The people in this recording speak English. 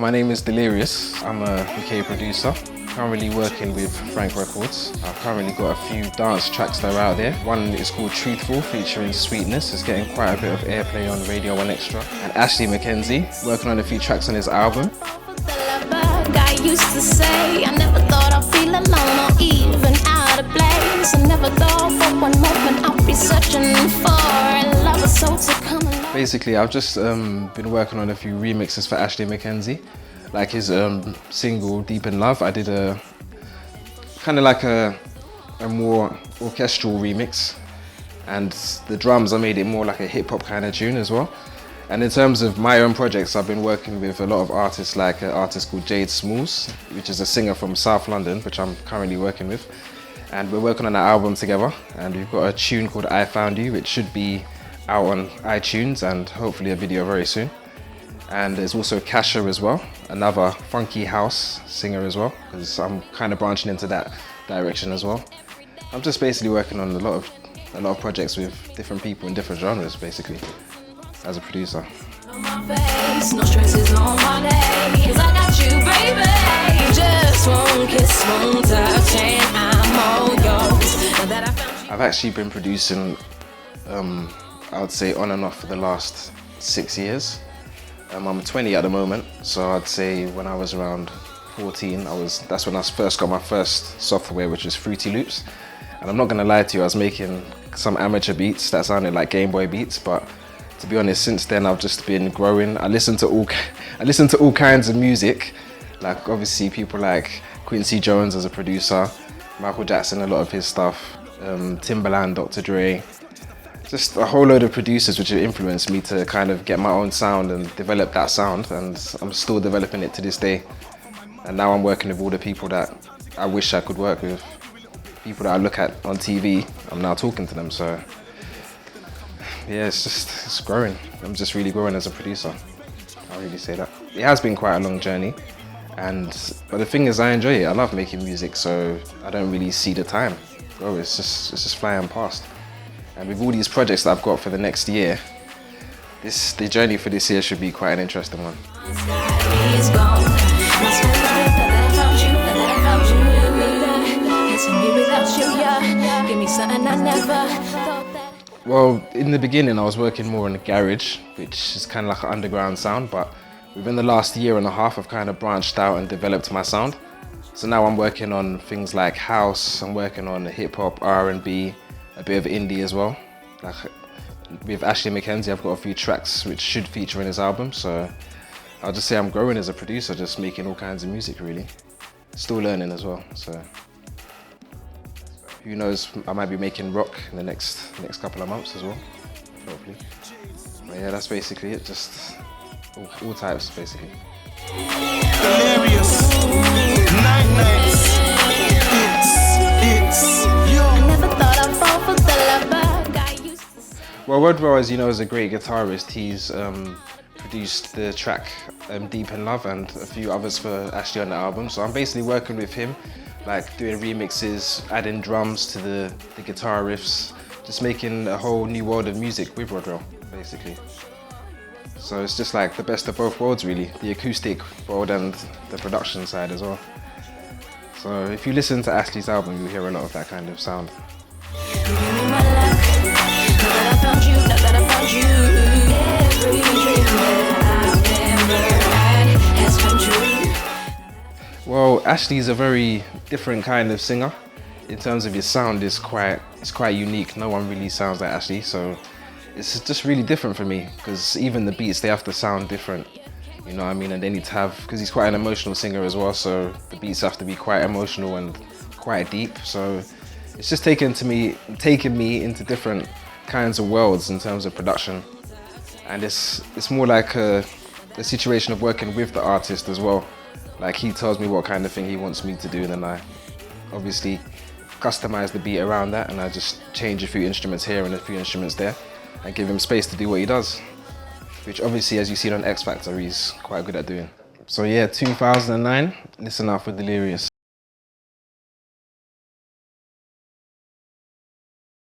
Well, my name is Delerious. I'm a UK producer. Currently working with Frank Records. I've currently got a few dance tracks that are out there. One is called Truthful, featuring Sweetness. It's getting quite a bit of airplay on Radio 1 Extra. And McKenzie, working on a few tracks on his album. I used to say I never thought I'd feel alone or even out of place. I never thought for one moment I'd be searching for a lover soul to come along. Basically, I've just been working on a few remixes for McKenzie. Like his single Deep in Love, I did a kind of like a more orchestral remix, and the drums I made it more like a hip hop kind of tune as well. And in terms of my own projects, I've been working with a lot of artists, like an artist called Jade Smallz, which is a singer from South London, which I'm currently working with. And we're working on an album together, and we've got a tune called I Found You, which should be out on iTunes and hopefully a video very soon. And there's also Kasha as well, another funky house singer as well, because I'm kind of branching into that direction as well. I'm just basically working on a lot of projects with different people in different genres, basically, as a producer. I've actually been producing, I would say on and off for the last 6 years. I'm 20 at the moment, so I'd say when I was around 14, that's when I first got my first software, which was Fruity Loops. And I'm not gonna lie to you, I was making some amateur beats that sounded like Game Boy beats, but to be honest, since then I've just been growing. I listen to all kinds of music, like obviously people like Quincy Jones as a producer, Michael Jackson, a lot of his stuff, Timbaland, Dr. Dre. Just a whole load of producers which have influenced me to kind of get my own sound and develop that sound, and I'm still developing it to this day. And now I'm working with all the people that I wish I could work with. People that I look at on TV, I'm now talking to them, so yeah, it's growing. I'm just really growing as a producer. I'll really say that. It has been quite a long journey, but the thing is I enjoy it. I love making music, so I don't really see the time. Bro, it's just flying past. And with all these projects that I've got for the next year, the journey for this year should be quite an interesting one. Well, in the beginning I was working more in the garage, which is kind of like an underground sound, but within the last year and a half I've kind of branched out and developed my sound. So now I'm working on things like house, I'm working on hip hop, R&B, a bit of indie as well. Like with McKenzie, I've got a few tracks which should feature in his album, so I'll just say I'm growing as a producer, just making all kinds of music really. Still learning as well, so who knows, I might be making rock in the next couple of months as well, hopefully. But yeah, that's basically it, just all types basically. Delerious. Well, Rodwell, as you know, is a great guitarist. He's produced the track Deep in Love and a few others for Ashley on the album. So I'm basically working with him, like doing remixes, adding drums to the guitar riffs, just making a whole new world of music with Rodwell, basically. So it's just like the best of both worlds really, the acoustic world and the production side as well. So if you listen to Ashley's album, you'll hear a lot of that kind of sound. Well, Ashley's a very different kind of singer. In terms of his sound, it's quite unique. No one really sounds like Ashley, so it's just really different for me, because even the beats, they have to sound different. You know what I mean? And they need to have, because he's quite an emotional singer as well, so the beats have to be quite emotional and quite deep. So it's just taken me into different kinds of worlds in terms of production. And it's more like a situation of working with the artist as well. Like he tells me what kind of thing he wants me to do, and then I obviously customize the beat around that, and I just change a few instruments here and a few instruments there and give him space to do what he does, which obviously, as you've seen on X Factor, he's quite good at doing. So yeah, 2009, listen out for Delerious.